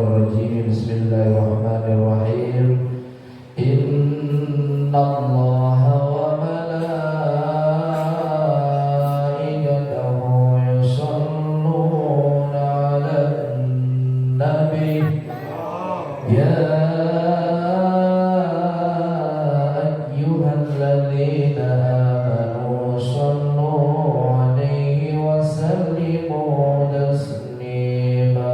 rajim. Bismillahirrahmanirrahim. Innallaha wa malaikatahu yusholluna 'alan nabi. Ya ayyuhalladzina amanu shallu 'alaihi wa sallimu taslima.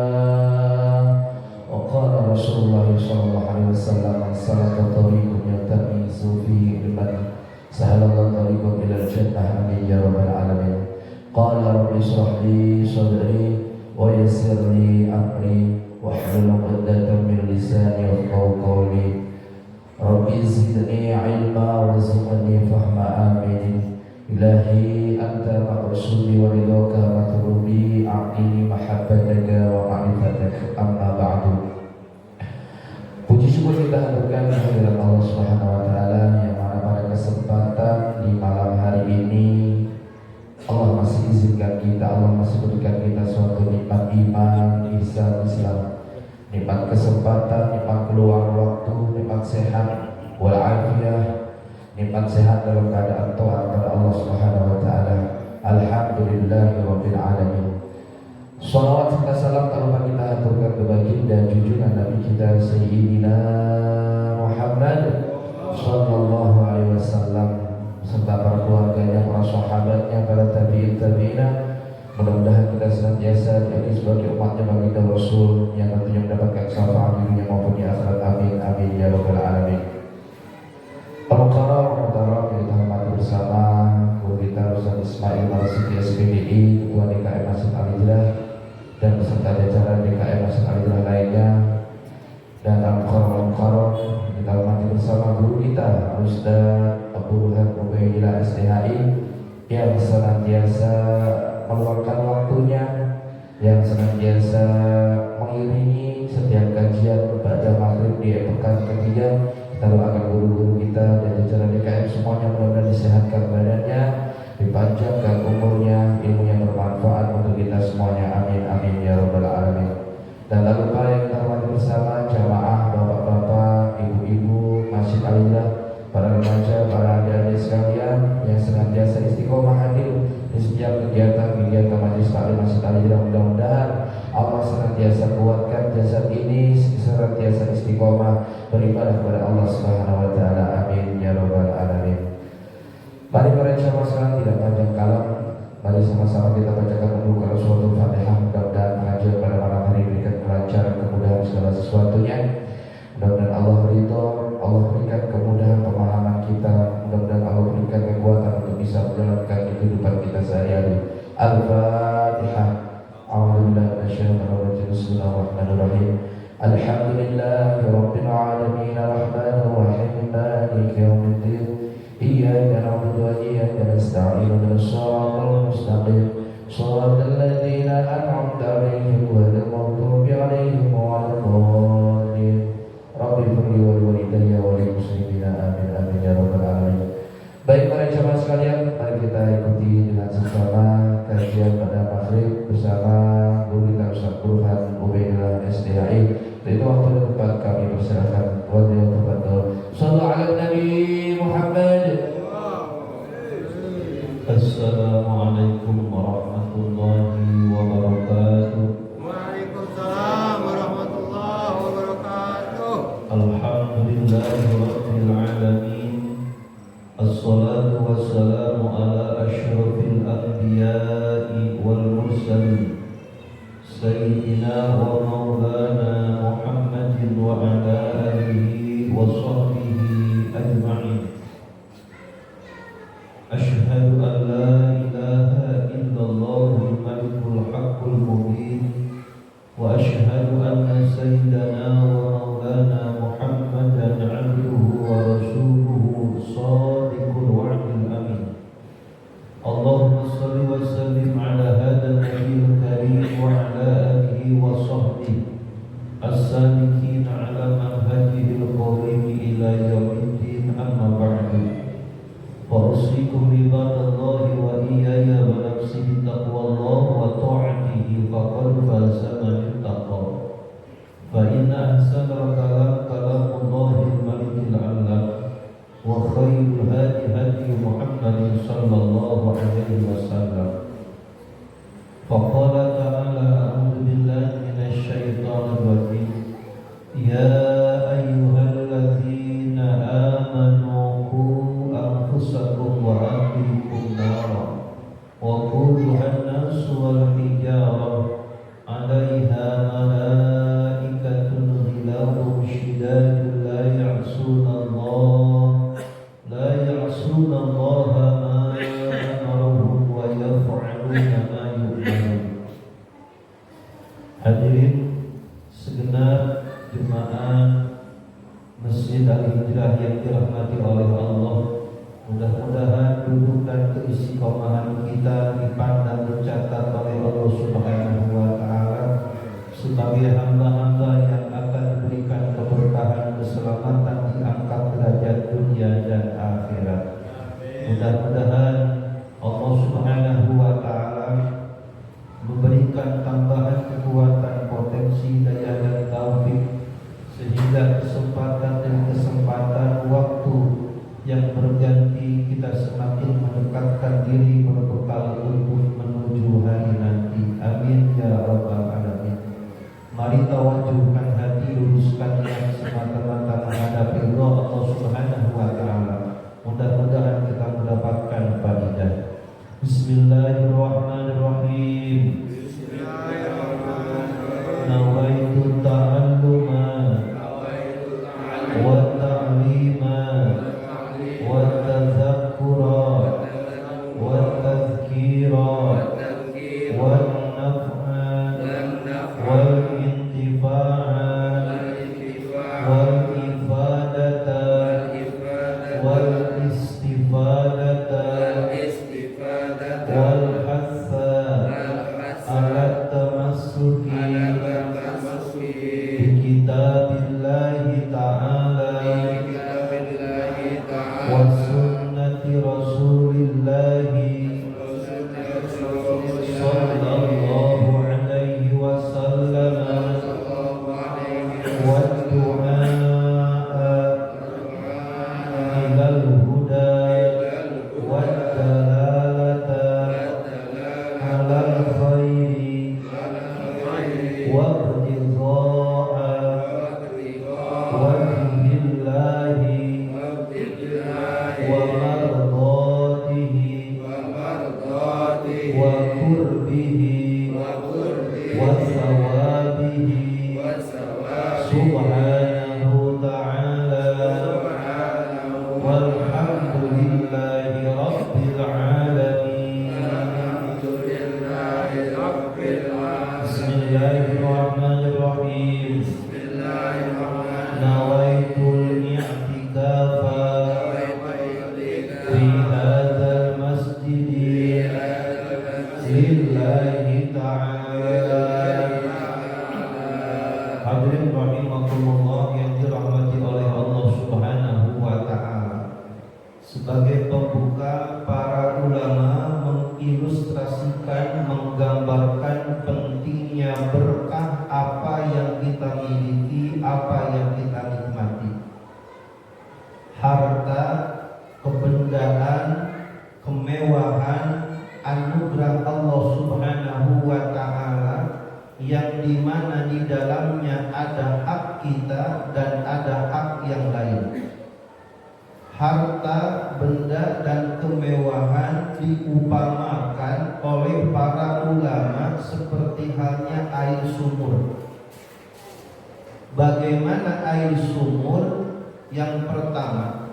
Wa qala Rasulullah sallallahu alaihi wasallam, as-salatu tariqun yaltamisu fihi ilman sahalallahu tariqan ila al-jannah, amin ya rabbal alamin. Qala rabbi shrah li sadri wa yassir li amri wahlul 'uqdatam min lisani yafqahu qawli. Rabbi zidni ilma warzuqni fahma, amin. Ilahi anta maqsudi wa ridhaka matlubi, a'ini mahabbataka wa ma'rifataka, amma ba'du. Puji syukur kita haturkan kehadirat Allah Subhanahu wa taala yang mana pada kesempatan di malam hari ini Allah masih izinkan kita, Allah masih berikan kita suatu nikmat iman, ihsan Islam, nikmat kesempatan, nikmat peluang waktu, nikmat sehat wal afiyah, nikmat sehat dalam keadaan taat kepada Allah Subhanahu wa taala. Alhamdulillahirabbil alamin. Shalawat serta salam tak lupa kita haturkan ke baginda junjungan Nabi kita Sayyidina Muhammad sallallahu alaihi wasallam serta para keluarganya, para sahabatnya, para tabi'in tabi'ina. Mudah-mudahan kita senantiasa jadi sebagai umatnya baginda Rasul yang tentunya mendapatkan syafaat di dunia maupun di akhirat, amin amin ya rabbal alamin. Al-Mukarram kita hormati bersama guru kita Ustaz Ismail Marzuki SPDI, Ketua DKM Masjid Al-Hijrah, dan beserta jajaran DKM Masjid Al-Hijrah lainnya. Dan Al-Mukarram kita hormati bersama guru kita Ustaz Abu Burhan Ubaidillah SDHI yang senantiasa meluangkan waktunya, yang senantiasa mengiringi setiap kajian pada maghrib di pekan ketiga. Kita doakan guru-guru kita dan jajaran DKM semuanya mudah-mudahan disehatkan badannya, dipanjangkan umurnya, ilmu yang bermanfaat untuk kita semuanya, amin amin ya rabbal alamin. Dan tak lupa yang kita hormati bersama jamaah, bapak-bapak, ibu-ibu Masjid Al-Hijrah, para remaja, para adik-adik sekalian yang senantiasa istiqomah hadir di setiap kegiatan majelis taklim Masjid Al-Hijrah. Mudah-mudahan Allah senantiasa kuatkan jasad ini, senantiasa istiqomah beribadah kepada Allah Subhanahu wa taala, amin ya rabbal alamin. Mari para jamaah sekalian tidak panjang kalam, mari sama-sama kita bacakan dulu kalau suratul Fatihah. Mudah-mudahan pengajian pada malam hari berikan kelancaran, kemudahan segala sesuatunya. Mudah-mudahan Allah ridho, Allah berikan kemudahan pemahaman kita, mudah-mudahan Allah berikan kekuatan untuk bisa menjalankan kehidupan kita sehari-hari. Al-Fatihah. A'udzubillahi minasyaitonir rajim. Bismillahirrahmanirrahim. Alhamdulillahirabbil alamin, arrahmanir rahim, maliki yaumiddin. Iyyaka na'budu wa iyyaka nasta'in, ihdinas siratal mustaqim, shiratal ladzina an'amta 'alaihim ghairil maghdubi 'alaihim waladdallin. Rabbi firli wa liwalidayya wa lil muslimina, amin amin ya rabbal alamin. Baik para jamaah sekalian, mari kita ikuti dengan seksama kajian pada maghrib bersama guru kita Ustaz Burhan Ubaidillah SDHI. Itu waktu dan tempat kami persilakan. Wadil tafadhol. Shallu ala Nabi Muhammad. Assalamualaikum warahmatullahi wabarakatuh. Waalaikumsalam warahmatullahi wabarakatuh. Alhamdulillahirabbil alamin. Assalatu wassalamu ala asyrafil anbiya'i wal mursalin Sayyidina wa maulana Muhammadin wa ala alihi wa sahbihi ajma'in. Ashhadu an la ilaha illallahul malikul haqqul mubin, wa ashhadu anna sayyidana wa maulana Muhammadan abduhu wa rasuluhu sadiqul wa'dil amin. Allahumma salli wa sallim ala hadha nabiyil karim wa ala alihi wa sahbihi as-sadiqin ala manhajihil qawim ila yaumiddin, amma ba'du. Fausikum ibadallahi wa iyaya wa nafsi bitaqwallah wa ta'atihi faqad faza man ittaqa. Fa أحسن الكلام كلام الله الملك العلام وخير الهدي هدي محمد صلى الله عليه وسلم فقال تعالى أعوذ بالله من الشيطان الرجيم يا أيها الذين آمنوا قوا أنفسكم وأهليكم نارا وقودها الناس والحجارة عليها ملائكة غلاظ شداد لا يعصون الله ما أمرهم ويفعلون ما يؤمرون. Hadirin segenap jemaah Masjid Al-Hijrah yang dirahmati oleh Allah, mudah-mudahan duduk dan keistiqomahan kita dipandang mencatat oleh Allah Subhanahu wa Ta'ala sebagai hamba-hamba yang akan diberikan keberkahan keselamatan diangkat derajat dunia dan akhirat. Mudah-mudahan Allah Subhanahu wa Ta'ala memberikan tambahan kekuatan, potensi, daya dan taufik sehingga kesempatan waktu yang berganti kita semakin mendekatkan diri berbekal untuk menuju hari nanti. Amin ya rabbal alamin. Mari tawajuhkan hati, luruskan niat semata-mata menghadapi Allah Subhanahu wa Ta'ala. Mudah-mudahan kita mendapatkan faidah. Bismillahirrahmanirrahim. Nawaitu ta'alluma wa ta'lima wa tadhakkura wa tadhkira wa naf'a wal intifa'a wal ifadata wal istifadata wal hassa ala tamassuki bi kitabillahi ta'ala wa sunnati rasulillahi sallallahu alaihi wasallam wa du'a ilal huda wa dalalata alal khairi wa ridha'a wajhillahi wa mardatihi wa qurbihi wa thawabihi subhanahu ta'ala walhamdulillahi rabbil alamin. Bismillahirrahmanirrahim. Nawaitul i'tikafa fi hadzal masjid lillahi ta'ala. Hadirin rahimakumullah yang dirahmati oleh Allah Subhanahu wa Ta'ala. Sebagai pembuka, para ulama mengilustrasikan, menggambarkan pentingnya berkah apa yang kita miliki, apa yang kita nikmati. Harta, kebendaan, kemewahan, anugerah Allah Subhanahu wa Ta'ala yang dimana di dalamnya ada hak kita dan ada hak yang lain. Harta, benda dan kemewahan diupamakan oleh para ulama seperti halnya air sumur. Bagaimana air sumur? Yang pertama,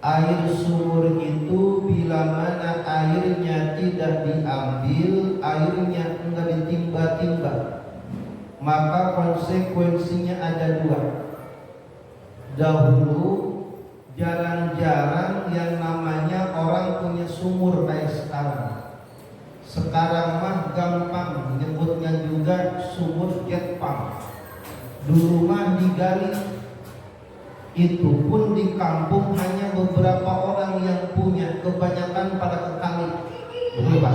air sumur itu bila mana airnya tidak diambil, airnya enggak ditimba-timba, maka konsekuensinya ada dua. Dahulu jarang-jarang yang namanya orang punya sumur kayak sekarang. Sekarang mah gampang nyebutnya juga sumur jet pump. Dulu mah digali. Itu pun di kampung hanya beberapa orang yang punya, kebanyakan pada kekali. Betul Pak?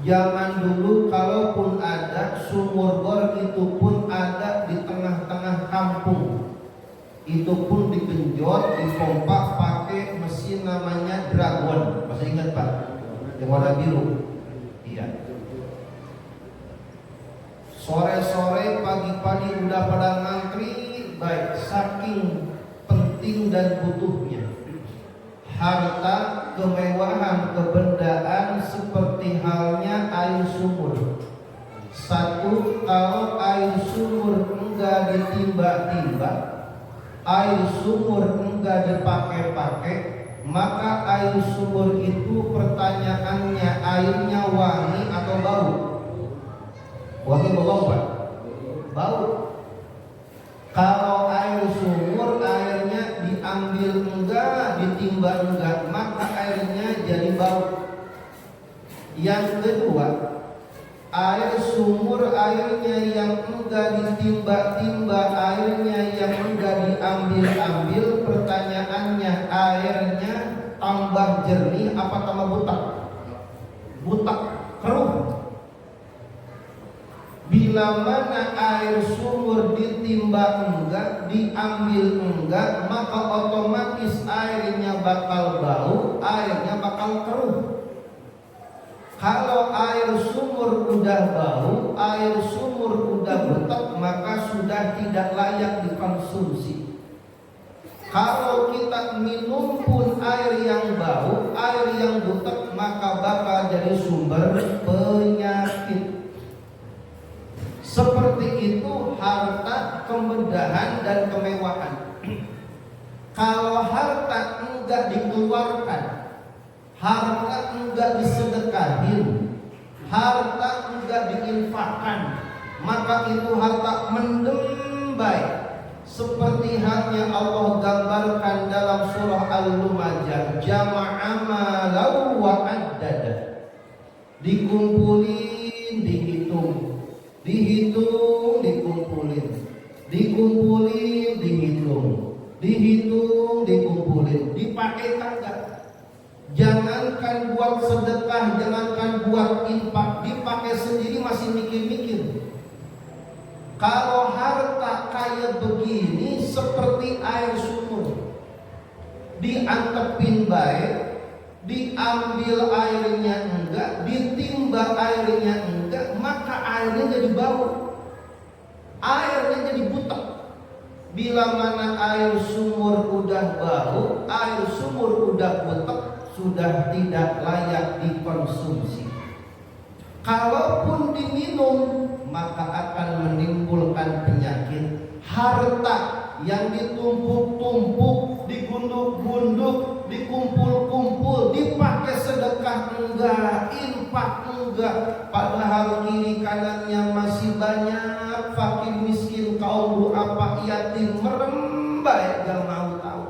Zaman dulu kalaupun ada sumur bor itu pun ada di tengah warna biru. Iya. Sore-sore pagi-pagi udah pada ngantri, baik saking penting dan butuhnya. Harta, kemewahan, kebendaan seperti halnya air sumur. Satu, kalau air sumur enggak ditimba-timba, air sumur enggak dipakai-pakai, maka air sumur itu pertanyaannya airnya wangi atau bau? Wangi bau Pak? Bau. Kalau air sumur airnya diambil enggak, ditimba enggak, maka airnya jadi bau. Yang kedua, air sumur airnya yang enggak ditimba-timba, airnya yang enggak diambil-ambil, pertanyaannya airnya tambah jernih apa tambah butak? Butak, keruh. Bila mana air sumur ditimba enggak, diambil enggak, maka otomatis airnya bakal bau, airnya bakal keruh. Kalau air sumur udah bau, air sumur udah butek, maka sudah tidak layak dikonsumsi. Kalau kita minum pun air yang bau, air yang butek, maka bakal jadi sumber penyakit. Seperti itu harta, kemegahan dan kemewahan. Kalau harta enggak dikeluarkan, harta enggak disedekahin, harta enggak diinfakkan, maka itu harta mendem baik. Seperti halnya Allah gambarkan dalam surah Al-Lumajah, jama'a malau wa addada. Dikumpulin, dihitung. Dihitung, dikumpulin. Dikumpulin, dihitung. Dihitung, dikumpulin. Dipakai tangga. Jangankan buat sedekah, jangankan buat infak, dipakai sendiri masih mikir-mikir. Kalau harta kayak begini seperti air sumur, diantepin baik, diambil airnya enggak, ditimba airnya enggak, maka airnya jadi bau, airnya jadi butek. Bila mana air sumur udah bau, air sumur udah butek, sudah tidak layak dikonsumsi. Kalaupun diminum, maka akan menimbulkan penyakit. Harta yang ditumpuk-tumpuk, digunduk-gunduk, dikumpul-kumpul, dipakai sedekah enggak, infak enggak, padahal kiri kanannya masih banyak fakir miskin, kaum duafa, yatim, merembai, gak mau tahu.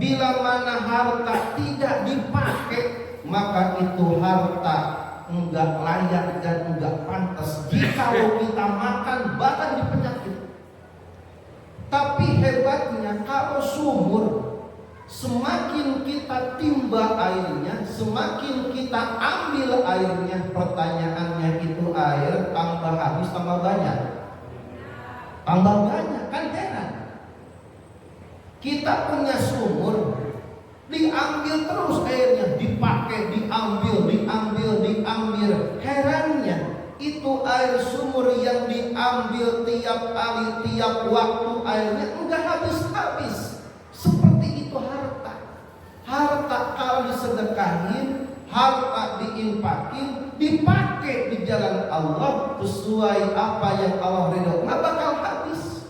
Bila mana harta tidak dipakai, maka itu harta enggak layak dan enggak pantas. Jikalau kita makan bahkan di penyakit. Tapi hebatnya kalau sumur, semakin kita timba airnya, semakin kita ambil airnya, pertanyaannya itu air tambah habis tambah banyak. Tambah banyak, kan heran. Kita punya sumur, diambil terus airnya, dipakai, diambil. Herannya, itu air sumur yang diambil tiap kali, tiap waktu airnya enggak habis-habis. Seperti itu harta. Harta kalau disedekahin, harta diinfakin, dipakai di jalan Allah sesuai apa yang Allah ridho, nggak bakal habis.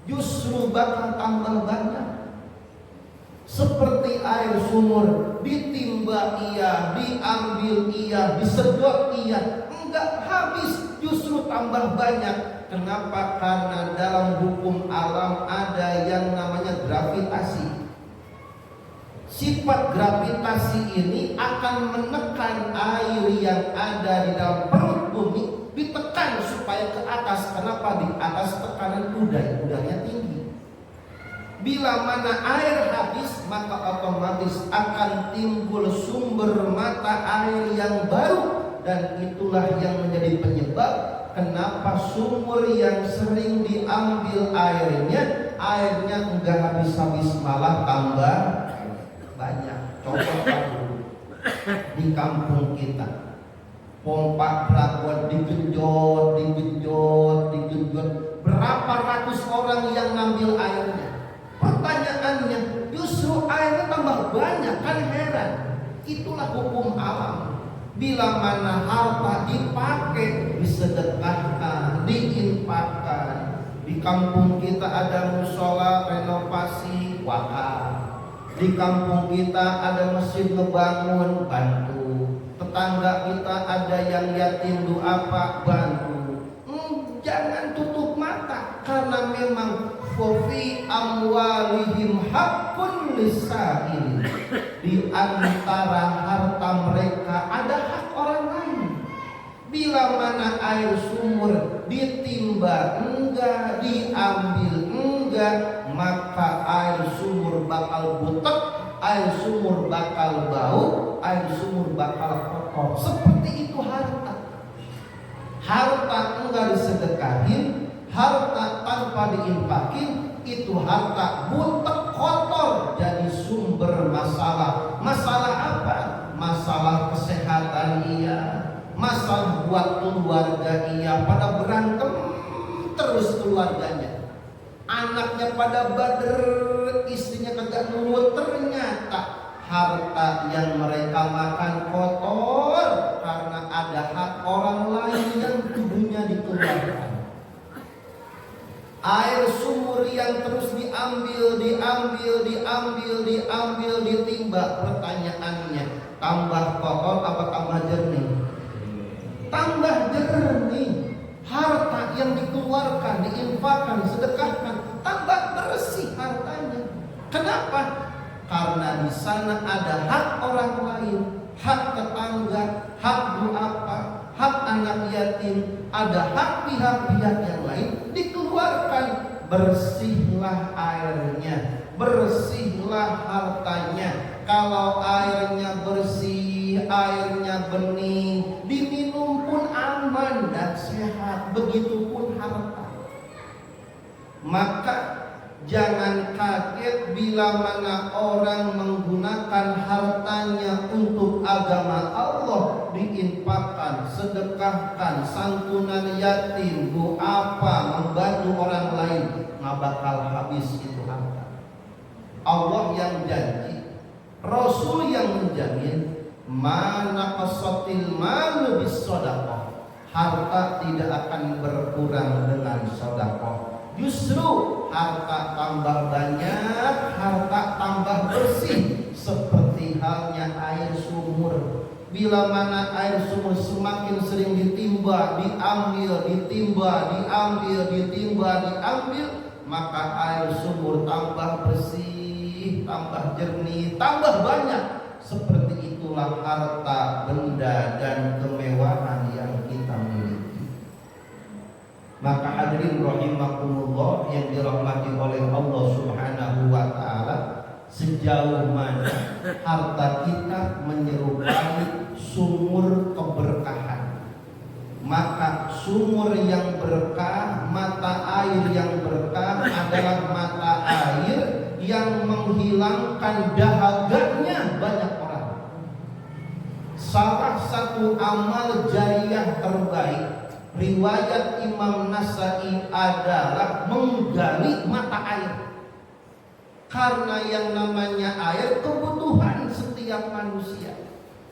Justru bakal tambah banyak. Seperti air sumur, ditimba iya, diambil iya, disedot iya, enggak habis, justru tambah banyak. Kenapa? Karena dalam hukum alam ada yang namanya gravitasi. Sifat gravitasi ini akan menekan air yang ada di dalam perut bumi, ditekan supaya ke atas. Kenapa? Di atas tekanan udara, tinggi. Bila mana air habis, maka otomatis akan timbul sumber mata air yang baru, dan itulah yang menjadi penyebab kenapa sumur yang sering diambil airnya enggak habis-habis, malah tambah banyak. Contoh dulu, di kampung kita. Pompa Pragon digenjot, berapa ratus orang yang ngambil airnya. Pertanyaannya, justru airnya tambah banyak, kan heran. Itulah hukum alam. Bila mana harta dipakai, disedekahkan, diinfakkan. Di kampung kita ada musola renovasi, wakaf. Di kampung kita ada masjid ngebangun, bantu. Tetangga kita ada yang yatim, doa Pak, bantu. Jangan tutup mata, karena memang fi amwalihim haqqun lisail. Di antara harta mereka ada hak orang lain. Bila mana air sumur ditimba enggak, diambil enggak, maka air sumur bakal butek, air sumur bakal bau, air sumur bakal kotor. Seperti itu harta. Harta enggak disedekahin, harta tanpa diinfakin, itu harta butek, kotor, jadi sumber masalah. Masalah apa? Masalah kesehatan iya, masalah buat keluarga iya, pada berantem terus keluarganya. Anaknya pada bader, istrinya kagak nurut, ternyata harta yang mereka makan kotor karena ada hak orang lain yang kudunya dikeluarkan. Air sumur yang terus diambil, ditimba. Pertanyaannya, tambah kotor apa tambah jernih? Tambah jernih. Harta yang dikeluarkan, diinfakkan, sedekahkan, tambah bersih hartanya. Kenapa? Karena di sana ada hak orang lain, hak tetangga, hak duafa, hak anak yatim, ada hak pihak-pihak yang lain dikeluarkan. Bersihlah airnya, bersihlah hartanya. Kalau airnya bersih, airnya bening, diminum pun aman dan sehat. Begitupun harta. Maka jangan kaget bila mana orang menggunakan hartanya untuk agama Allah, diinfakkan, sedekahkan, santunan yatim, apa, membantu orang lain, nggak bakal habis itu harta. Allah yang janji, Rasul yang menjamin, mana qasatil malu bis shadaqah, harta tidak akan berkurang dengan sedekah. Justru harta tambah banyak, harta tambah bersih, seperti halnya air sumur. Bila mana air sumur semakin sering ditimba, diambil, maka air sumur tambah bersih, tambah jernih, tambah banyak. Seperti itulah harta, benda, dan kemewahan yang kita miliki. Maka hadirin rahimakumullah yang dirahmati oleh Allah Subhanahu wa taala, sejauh mana harta kita menyerupai sumur keberkahan, maka sumur yang berkah, mata air yang berkah adalah mata air yang menghilangkan dahaganya banyak orang. Salah satu amal jariah terbaik riwayat Imam Nasai adalah menggali mata air. Karena yang namanya air kebutuhan setiap manusia.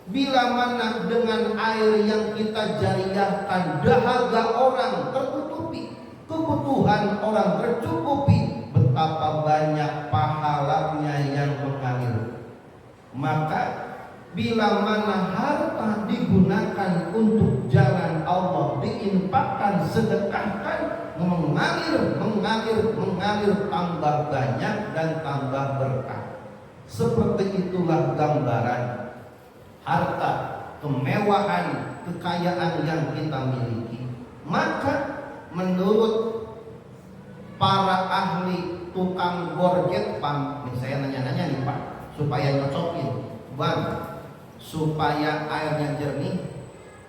Bila mana dengan air yang kita jariahkan, dahaga orang tertutupi, kebutuhan orang tercukupi, betapa banyak pahalanya yang mengalir. Maka bila mana harta digunakan untuk jalan Allah, diinfakkan, sedekahkan, mengalir, tambah banyak dan tambah berkah. Seperti itulah gambaran harta, kemewahan, kekayaan yang kita miliki. Maka menurut para ahli tukang borget pam, saya nanya-nanya nih Pak, supaya nyocokin, Bang, supaya airnya jernih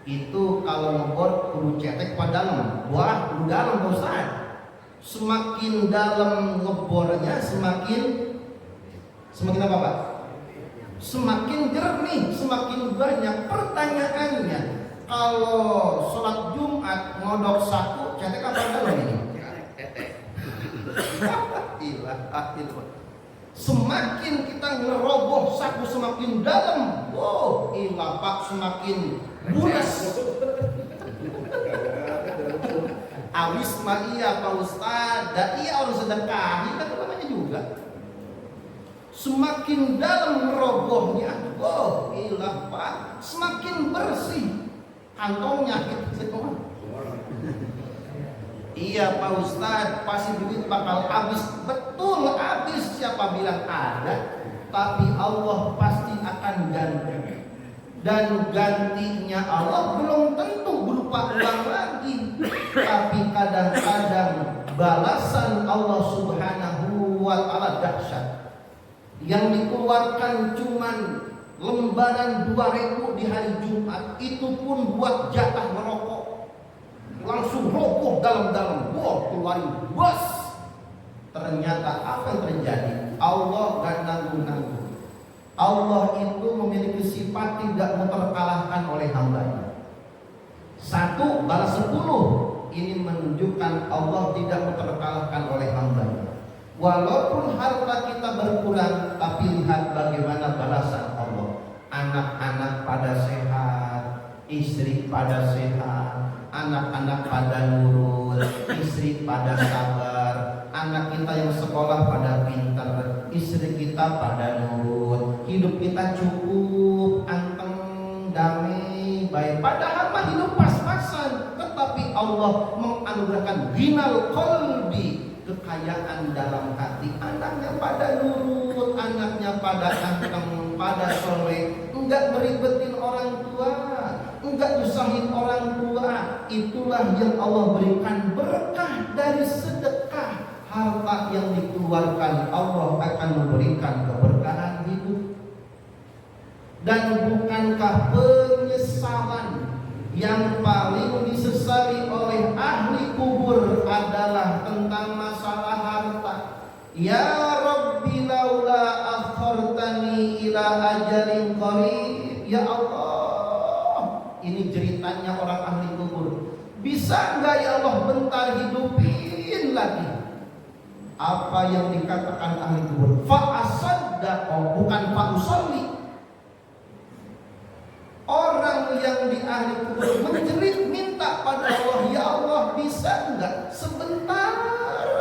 itu kalau ngebor kudu cetek pada dalam, wah kudu dalam Ustaz. Semakin dalam ngebornya semakin apa Pak? semakin jernih, semakin banyak. Pertanyaannya, kalau sholat Jumat ngodok saku, cetek apa dalam ini? Semakin kita ngeroboh saku semakin dalam, wow, Pak semakin bulas. Awis mah iya Pak Ustaz, dan iya orang sedekah, kan namanya juga. Semakin dalam ngerobohnya, wow, Pak semakin bersih kantongnya gitu. Iya Pak Ustadz, pasti duit bakal habis. Betul habis, siapa bilang ada. Tapi Allah pasti akan ganti. Dan gantinya Allah belum tentu berupa uang lagi. Tapi kadang-kadang balasan Allah Subhanahu wa ta'ala dahsyat. Yang dikeluarkan cuman lembaran 2.000 di hari Jumat, itu pun buat jatah merokok. Langsung roboh dalam-dalam, wah keluarin bos. Ternyata apa yang terjadi? Allah gak nanggung-nanggung. Allah itu memiliki sifat tidak terkalahkan oleh hambanya. 1 balas 10. Ini menunjukkan Allah tidak terkalahkan oleh hambanya. Walaupun harta kita berkurang, tapi lihat bagaimana balasan Allah. Anak-anak pada sehat, istri pada sehat, anak-anak pada nurut, istri pada sabar, anak kita yang sekolah pada pintar, istri kita pada nurut, hidup kita cukup, anteng, damai, baik. Padahal mah hidup pas-pasan, tetapi Allah menganugerahkan ghinal qalbi, kekayaan dalam hati. Anaknya pada nurut, anaknya pada anteng, pada soleh, enggak meribetin orang tua, enggak nyusahin orang tua. Itulah yang Allah berikan berkah dari sedekah. Harta yang dikeluarkan, Allah akan memberikan keberkahan hidup. Dan bukankah penyesalan yang paling disesali oleh ahli kubur adalah tentang masalah harta? Ya Rabbi laula akhartani ila ajalin qarib. Ya Allah, ini ceritanya orang ahli kubur. Bisa enggak ya Allah bentar hidupin lagi? Apa yang dikatakan ahli kubur? Fa asaddaqa, bukan fa usolli. Orang yang di ahli kubur menjerit minta pada Allah, ya Allah bisa enggak sebentar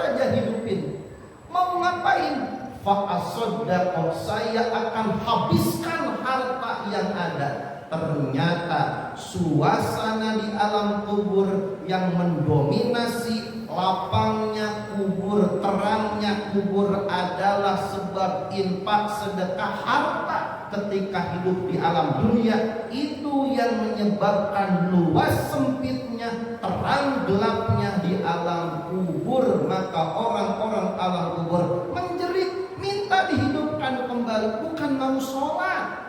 aja hidupin? Mau ngapain? Fa asaddaqa, saya akan habiskan harta yang ada. Ternyata suasana di alam kubur yang mendominasi lapangnya kubur, terangnya kubur adalah sebab infak sedekah harta ketika hidup di alam dunia. Itu yang menyebabkan luas sempitnya, terang gelapnya di alam kubur. Maka orang-orang alam kubur menjerit minta dihidupkan kembali, bukan mau sholat.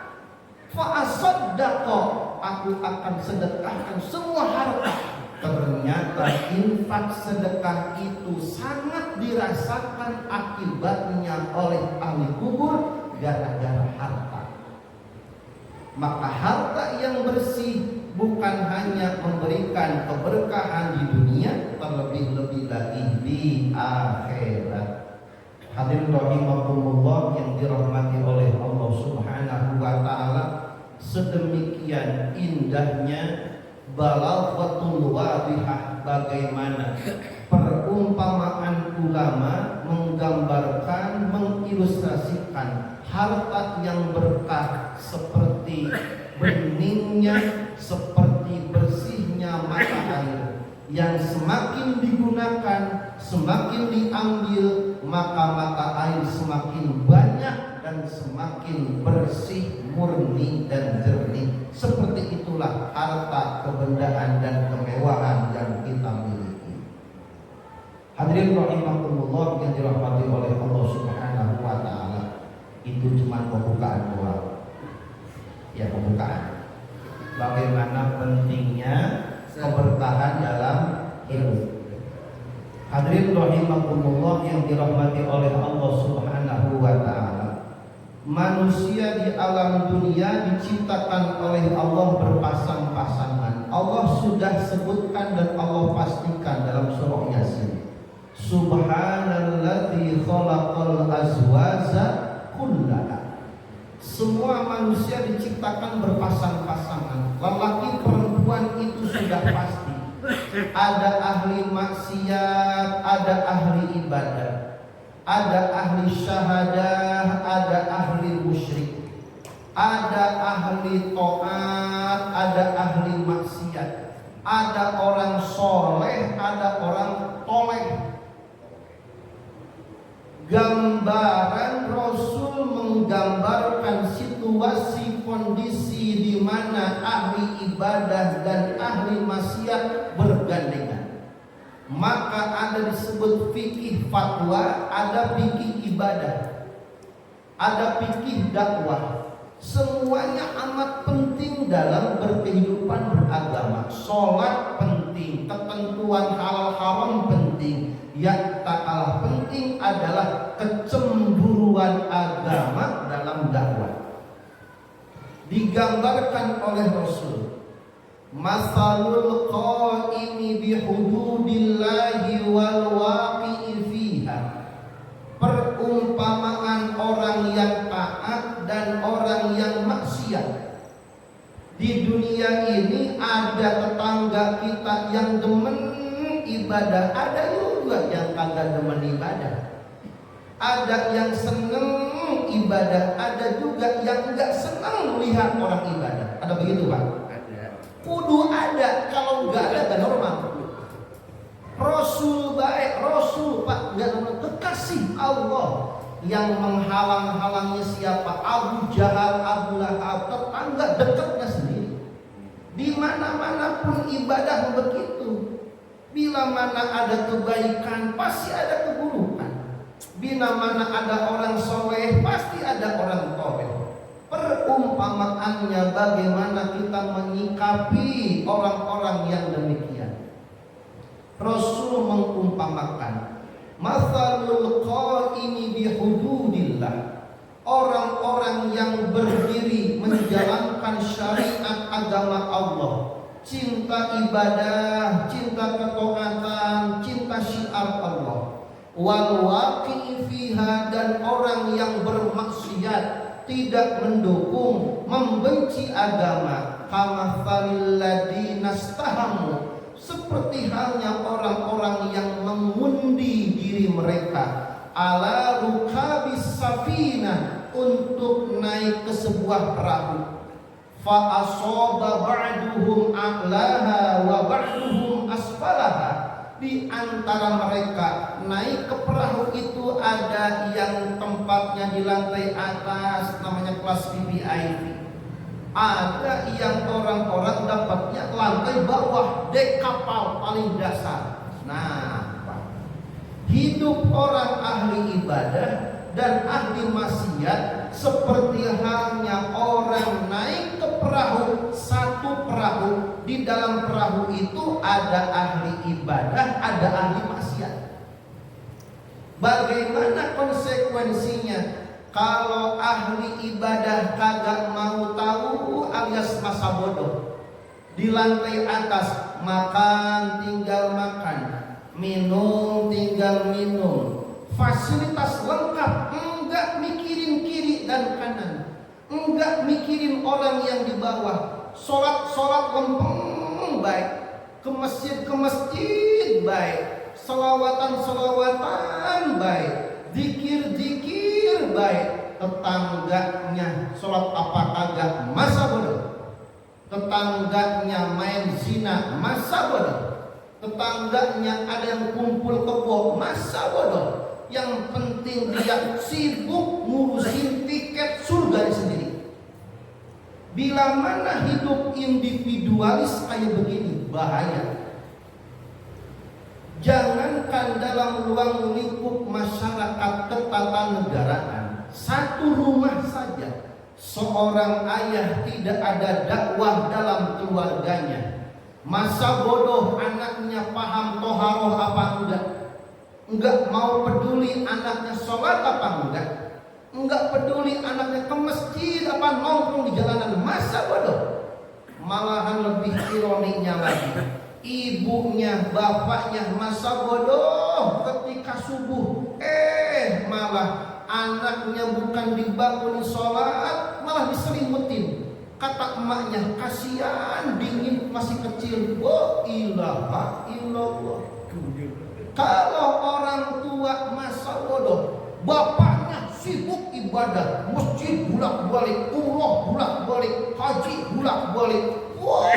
Fa'asaddaqa, aku akan sedekahkan semua harta. Ternyata infak sedekah itu sangat dirasakan akibatnya oleh ahli kubur gara-gara harta. Maka harta yang bersih bukan hanya memberikan keberkahan di dunia, terlebih-lebih lagi di akhirat. Hadirin rahimakumullah yang dirahmati oleh Allah Subhanahu wa ta'ala, sedemikian indahnya balaghatul wadihah, bagaimana perumpamaan ulama menggambarkan, mengilustrasikan harta yang berkah seperti beningnya, seperti bersihnya mata air yang semakin digunakan, semakin diambil, maka mata air semakin banyak dan semakin bersih, murni dan jernih. Seperti itulah harta, kebendaan dan kemewahan yang kita miliki. Hadirin rahimakumullah yang dirahmati oleh Allah Subhanahu wa ta'ala, itu cuma pembukaan doang. Ya, pembukaan. Bagaimana pentingnya keberkahan dalam hidup. Hadirin rahimakumullah yang dirahmati oleh Allah Subhanahu wa ta'ala, Manusia di alam dunia diciptakan oleh Allah berpasang-pasangan. Allah sudah sebutkan dan Allah pastikan dalam surah Yasin. Subhanalladzi khalaqal azwaja kullaha. Semua manusia diciptakan berpasang-pasangan. Lelaki perempuan itu sudah pasti. Ada ahli maksiat, ada ahli ibadah. Ada ahli syahadah, ada ahli musyrik. Ada ahli taat, ada ahli maksiat. Ada orang soleh, ada orang toleh. Gambaran Rasul menggambarkan situasi kondisi di mana ahli ibadah dan ahli maksiat bergandengan. Maka ada disebut fikih fatwa, ada fikih ibadah, ada fikih dakwah. Semuanya amat penting dalam berkehidupan beragama. Sholat penting, ketentuan halal haram penting. Yang tak kalah penting adalah kecemburuan agama dalam dakwah. Digambarkan oleh Rasul, masalul qaimi bihududillahi wal waqi'i fiha. Perumpamaan orang yang taat dan orang yang maksiat. Di dunia ini ada tetangga kita yang demen ibadah, ada juga yang kagak demen ibadah. Ada yang seneng ibadah, ada juga yang enggak seneng melihat orang ibadah. Ada begitu, Pak? Kudu ada, kalau enggak ada gak normal. Rasul baik, Rasul Pak, enggak normal. Kekasih Allah yang menghalang-halangi siapa? Abu Jahal, Abu Lahab, tetangga dekatnya sendiri. Di mana-mana pun ibadah begitu. Bila mana ada kebaikan, pasti ada keburukan. Bila mana ada orang soleh, pasti ada orang toleh. Perumpamaannya bagaimana kita menyikapi orang-orang yang demikian. Rasul mengumpamakan, mathalul qaimi bihududillah. Orang-orang yang berdiri menjalankan syariat agama Allah, cinta ibadah, cinta ketaatan, cinta syiar Allah. Wal waqi'i fiha, dan orang yang bermaksiat, tidak mendukung, membenci agama. Kama falilladina stahamu, seperti halnya orang-orang yang mengundi diri mereka ala rukabis safina, untuk naik ke sebuah perahu. Fa asaba ba'duhum a'laha wa ba'duhum asfalaha. Di antara mereka naik ke perahu itu ada yang tempatnya di lantai atas, namanya kelas VIP. Ada yang orang-orang dapatnya lantai bawah, dek kapal paling dasar. Nah, hidup orang ahli ibadah dan ahli maksiat seperti halnya orang naik ke perahu, satu perahu. Di dalam perahu itu ada ahli ibadah, ada ahli maksiat. Bagaimana konsekuensinya? Kalau ahli ibadah kagak mau tahu alias masa bodoh. Di lantai atas makan tinggal makan, minum tinggal minum, fasilitas lengkap, enggak mikirin kiri dan kanan, enggak mikirin orang yang di bawah. Sholat lempeng baik, ke masjid baik, selawatan baik, zikir baik. Tetangganya sholat apa kagak, masa bodoh. Tetangganya main zina, masa bodoh. Tetangganya ada yang kumpul kebo, masa bodoh. Yang penting dia sibuk ngurusin tiket surga sendiri. Bila mana hidup individualis kayak begini, bahaya. Jangankan dalam ruang lingkup masyarakat ketatanegaraan, satu rumah saja seorang ayah tidak ada dakwah dalam keluarganya. Masa bodoh anaknya paham toharoh apa enggak mau peduli anaknya sholat apa enggak. Enggak peduli anaknya ke masjid apa nongkrong di jalanan, masa bodoh. Malahan lebih ironinya lagi, ibunya, bapaknya masa bodoh ketika subuh, malah anaknya bukan dibangunin sholat, malah diselimutin. Kata emaknya, kasihan dingin masih kecil. Oh ilaha illallah. Kalau orang tua masa bodoh, bapaknya sibuk ibadah, masjid bolak-balik, umroh bolak-balik, haji bolak-balik. Wah,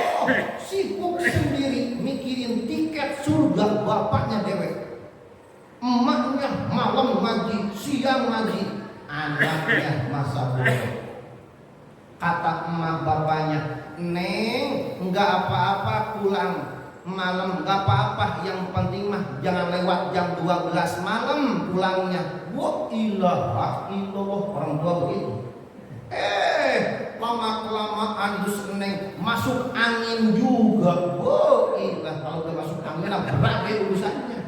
sibuk sendiri mikirin tiket surga bapaknya dewek. Emaknya malam ngaji, siang ngaji, anaknya masa bodoh. Kata emak bapaknya, Neng, enggak apa-apa pulang malam, enggak apa-apa, yang penting mah jangan lewat jam 12 malam pulangnya. Wah ilaha illallah, orang tua begitu. Lama-kelamaan dus Neng masuk angin juga. Wah ilah, kalau udah masuk angin berat deh urusannya.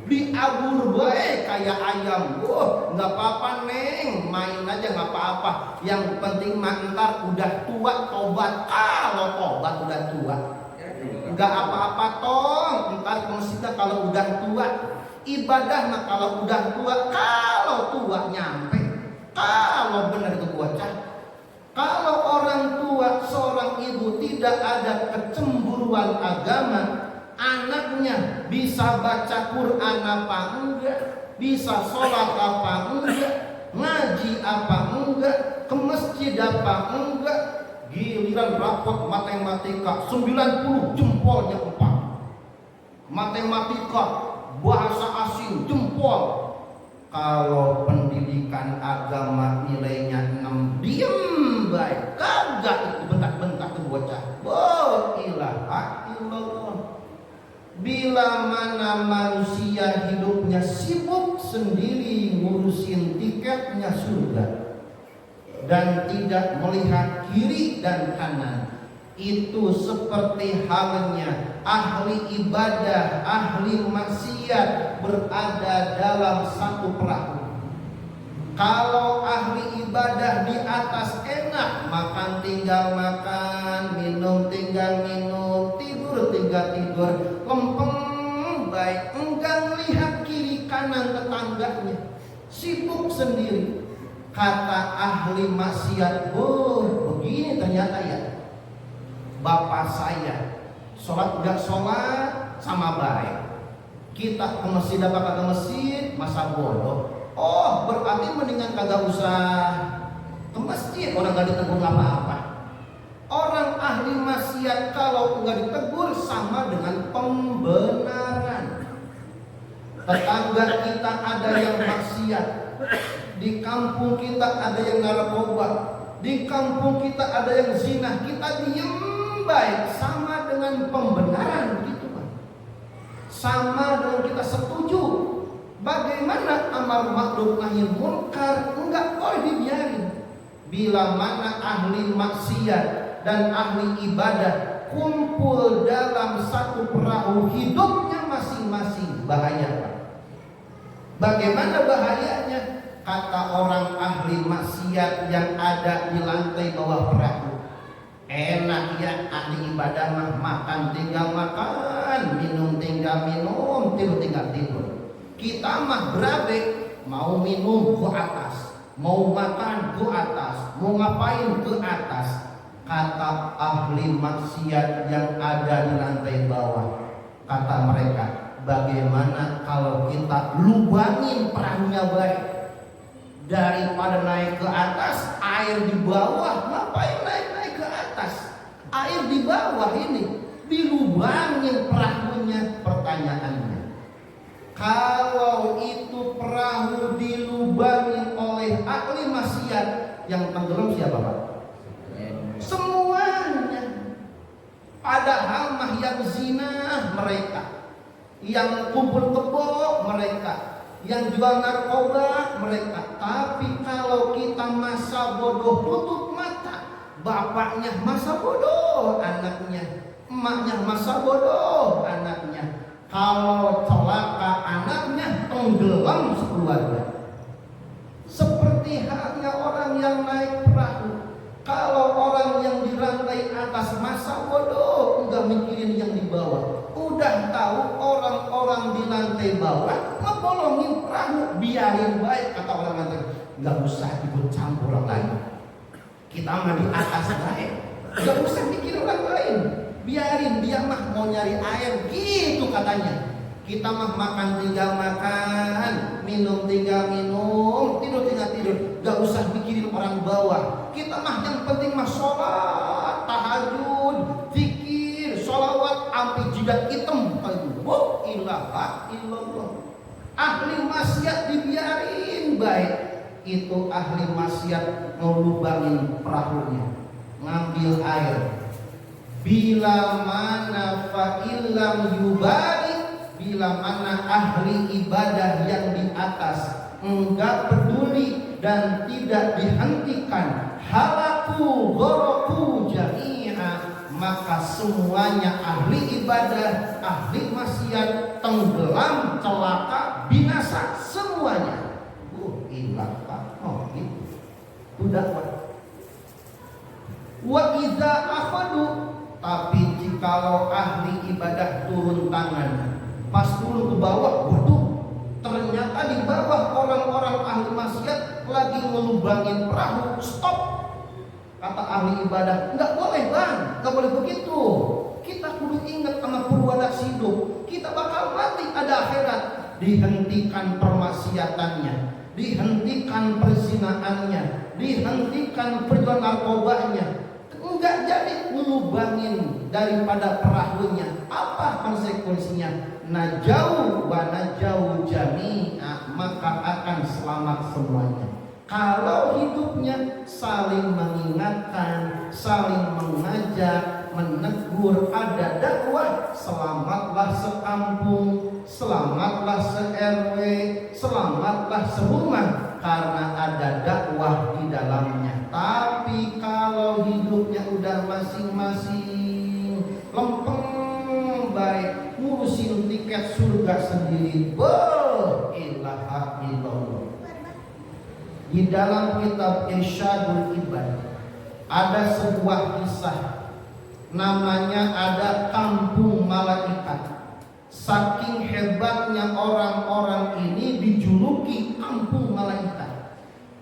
Diabur baik kayak ayam. Wah nggak apa-apa Neng, main aja nggak apa-apa. Yang penting ntar udah tua tobat. Kalau tobat udah tua nggak apa-apa tong. Ntar ke masjid kalau udah tua. Ibadah mah kalau udah tua. Kalau tua nyampe. Kalau benar itu bocah. Kalau orang tua seorang ibu tidak ada kecemburuan agama, anaknya bisa baca Quran apa enggak, bisa sholat apa enggak, ngaji apa enggak, ke masjid apa enggak, giliran rapot matematika 90 jempolnya 4, matematika bahasa asing jempol. Kalau pendidikan agama nilainya 6, diem baik, kagak itu bentak-bentak tuh bocah. Oh ilaha illallah. Bila mana manusia hidupnya sibuk sendiri ngurusin tiketnya surga dan tidak melihat kiri dan kanan, itu seperti halnya ahli ibadah, ahli maksiat berada dalam satu perahu. Kalau ahli ibadah di atas enak, makan tinggal makan, minum tinggal minum, tidur tinggal tidur, lempeng baik, enggak melihat kiri kanan tetangganya, sibuk sendiri. Kata ahli maksiat, oh begini ternyata ya, bapak saya sholat enggak sholat sama baik, kita ke masjid apa kagak ke masjid, masa bodoh. Oh berarti mendingan kagak usah ke masjid, orang gak ditegur apa-apa. Orang ahli maksiat kalau nggak ditegur sama dengan pembenaran. Tetangga kita ada yang maksiat, di kampung kita ada yang narkoba, di kampung kita ada yang zina, kita diem baik, sama dengan pembenaran begitu kan? Sama dengan kita setuju. Bagaimana amar ma'ruf nahi munkar enggak boleh dibiarin. Bila mana ahli maksiat dan ahli ibadah kumpul dalam satu perahu, hidupnya masing-masing, bahaya Pak. Bagaimana bahayanya? Kata orang ahli maksiat yang ada di lantai bawah perahu, enak ya ahli ibadah mah, makan tinggal makan, minum tinggal minum, tidur tinggal tidur. Kita mah berabe, mau minum ke atas, mau makan ke atas, mau ngapain ke atas. Kata ahli maksiat yang ada di lantai bawah, kata mereka, bagaimana kalau kita lubangin perahunya baik, daripada naik ke atas, air di bawah, ngapain naik ke atas, air di bawah ini dilubangin perahunya. Pertanyaannya, kalau itu perahu dilubangin oleh ahli maksiat, yang tenggelam siapa Pak? Semuanya. Padahal mah yang zina mereka, yang kumpul kebo mereka, yang jual narkoba mereka. Tapi kalau kita masa bodoh tutup mata, bapaknya masa bodoh anaknya, emaknya masa bodoh anaknya. Kalau celaka anaknya tenggelam sekeluarga. Seperti ngebolongin perahu, biarin baik kata orang nanti, nggak usah ikut campur orang lain. Kita mah di atas baik, nggak usah mikir orang lain, biarin dia mah mau nyari air gitu katanya. Kita mah makan tinggal makan, minum tinggal minum, tidur tinggal tidur, nggak usah mikirin orang bawah. Kita mah yang penting mah sholat, tahajud, zikir, sholawat, ampi jidat hitam. Oh ilaha illallah. Ahli maksiat dibiarin baik. Itu ahli maksiat ngelubangin perahunya, ngambil air. Bila mana fa'ilam yubari, bila mana ahli ibadah yang di atas enggak peduli dan tidak dihentikan, halaku goroku jami'a, maka semuanya ahli ibadah, ahli maksiat tenggelam, celaka, binasa semuanya. Ilaka, oh gitu. Udah wa idza akhadu, tapi jikalau ahli ibadah turun tangan, pas turun ke bawah, waduh, ternyata di bawah orang-orang ahli maksiat lagi ngelubangin perahu. Stop, kata ahli ibadah, nggak boleh bang, nggak boleh begitu. Kita kudu ingat sama purwadaksi hidup, kita bakal mati, ada akhirat. Dihentikan permaksiatannya, dihentikan perzinaannya, dihentikan perjualan narkobanya, enggak jadi ngelubangin daripada perahunya. Apa konsekuensinya? Najau wa najau jami'a, maka akan selamat semuanya. Kalau hidupnya saling mengingatkan, saling mengajak, menegur, ada dakwah, selamatlah sekampung, selamatlah se-RW, selamatlah serumah, karena ada dakwah di dalamnya. Tapi kalau hidupnya udah masing-masing lempeng baik, ngurusin tiket surga sendiri, ilaha illallah. Di dalam kitab Irsyadul Ibad ada sebuah kisah, namanya ada kampung malaikat. Saking hebatnya orang-orang ini dijuluki kampung malaikat.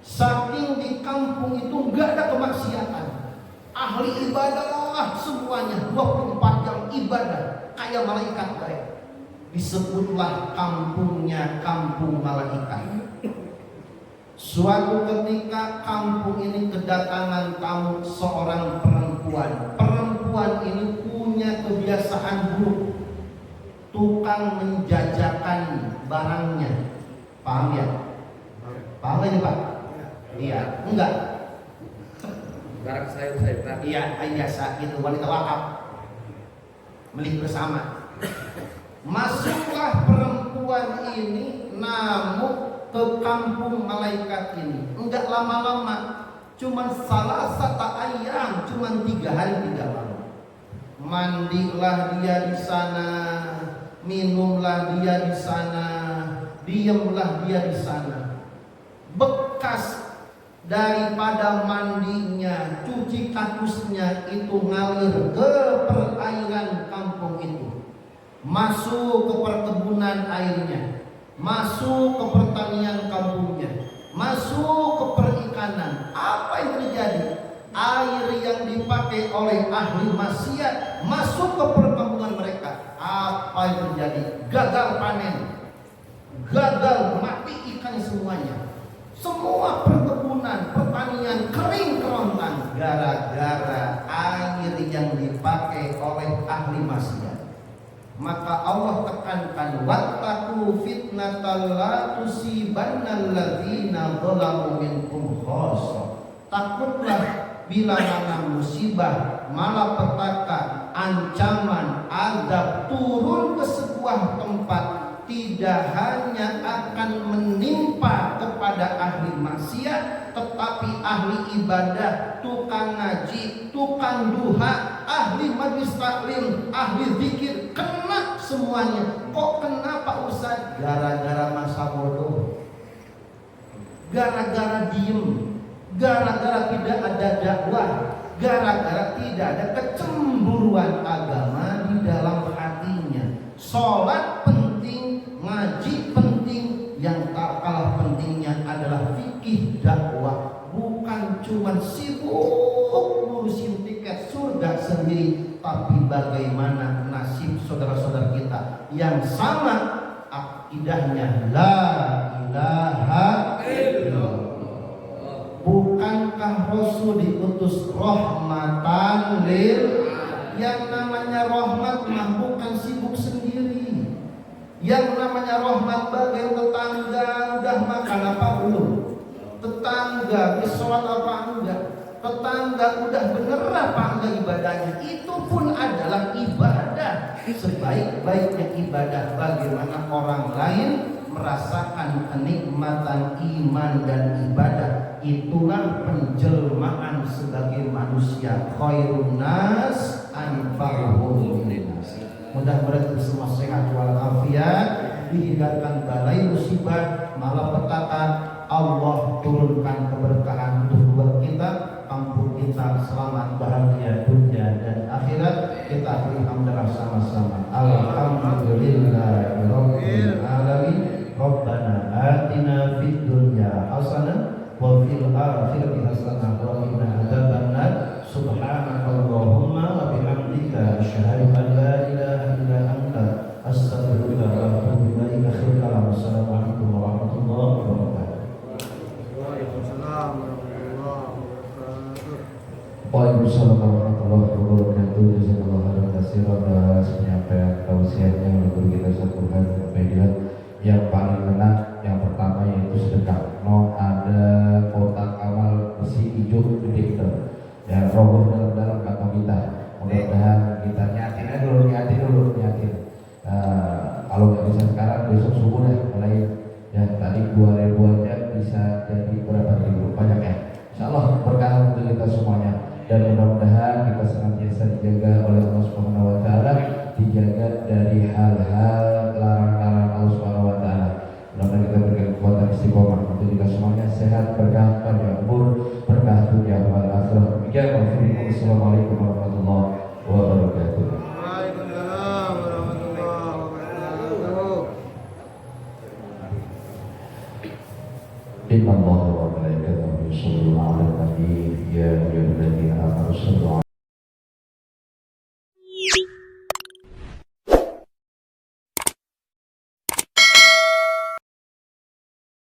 Saking di kampung itu nggak ada kemaksiatan, ahli ibadah semuanya, 24 jam ibadah kayak malaikat baik. Disebutlah kampungnya kampung malaikat. Suatu ketika kampung ini kedatangan tamu seorang perempuan. Perempuan ini punya kebiasaan buruk, tukang menjajakan barangnya. Paham ya? Paham ini Pak? Iya, enggak? Barang sayur-sayuran. Iya, biasa itu wanita wakaf, milik bersama. Masuklah perempuan ini namun ke kampung malaikat ini. Enggak lama-lama, cuman salah satu ayam, cuman 3 hari 3 malam. Mandilah dia di sana, minumlah dia di sana, diamlah dia di sana. Bekas daripada mandinya, cuci kakusnya itu ngalir ke perairan kampung itu, masuk ke perkebunan airnya, masuk ke pertanian kampungnya, masuk ke perikanan. Apa yang terjadi? Air yang dipakai oleh ahli maksiat masuk ke perkampungan mereka. Apa yang terjadi? Gagal panen, gagal, mati ikan semuanya. Semua perkebunan, pertanian kering kerontang gara-gara air yang dipakai oleh ahli maksiat. Maka Allah tekankan, wattaqu fitnatal la tusibannal ladzina zalamu minkum khassah. Takutlah bila mana musibah, malapetaka, ancaman, azab turun ke sebuah tempat, tidak hanya akan menimpa kepada ahli maksiat, tetapi ahli ibadah, tukang ngaji, tukang duha, ahli majlis taklim, ahli zikir, kena semuanya. Kok kena Pak Ustaz? Gara-gara masa bodoh, gara-gara diem, gara-gara tidak ada dakwah, gara-gara tidak ada kecemburuan agama di dalam hatinya. Sholat penting, ngaji penting, lebih dakwah, bukan cuma sibuk ngurusin tiket surga sendiri, tapi bagaimana nasib saudara-saudara kita yang sama akidahnya la ilaha illallah. Bukankah Rasul diutus rahmatan lil, yang namanya rahmat mah bukan sibuk sendiri. Yang namanya rahmat bagi tetangga udah makan apa belum? Tetangga sholat apa enggak? Tetangga udah bener apa enggak ibadahnya? Itu pun adalah ibadah. Sebaik-baiknya ibadah bagaimana orang lain merasakan kenikmatan iman dan ibadah. Itulah penjelmaan sebagai manusia. Khairun nas anfa'uhum linnas. Mudah-mudahan semua sehat walafiat, dihindarkan balai musibah, malapetaka. Allah turunkan keberkahan untuk keluarga kita, kampung kita selamat bahagia dunia dan akhirat. Kita beri hamdalah sama-sama. Alhamdulillahirabbil alamin. Rabbana atina fid dunya hasanah wa fil akhirati hasanah wa qina adzabannar. Subhanakallahumma wa bihamdika asyhadu an la ilaha illa anta astaghfiruka wa atubu ilaik. Assalamualaikum warahmatullahi wabarakatuh. Waalaikumsalam warahmatullahi wabarakatuh. Waalaikumsalam warahmatullahi wabarakatuh. Jazakallahu khairan katsiran atas penyampaian tausiahnya oleh guru kita Ustaz Burhan Media. Yang paling enak yang pertama yaitu sedekah. No, ada kotak amal besi hijau gede itu. Ya, roboh dalam kantong kita. Mudah-mudahan kita nyatin dulu. Kalau nggak bisa sekarang, besok subuh dah mulai. Ya, tadi 2.000 aja bisa jadi berapa ribu, banyak ya. Insya Allah berkah untuk kita semuanya. Dan mudah-mudahan kita senantiasa dijaga oleh Allah Subhanahu Wa Taala, dijaga dari hal-hal larangan Allah Subhanahu Wa Taala. Mudah-mudahan kita berikan kekuatan istiqomah untuk kita semuanya, sehat, berkah, panjang umur, berkah dunia wal akhirah. Demikian. Wassalamualaikum warahmatullahi wabarakatuh. Waalaikumsalam warahmatullahi wabarakatuh. Inna Allah wa malaikatahu yusholluna 'alan nabi ya ayyuhalladzina amanu shallu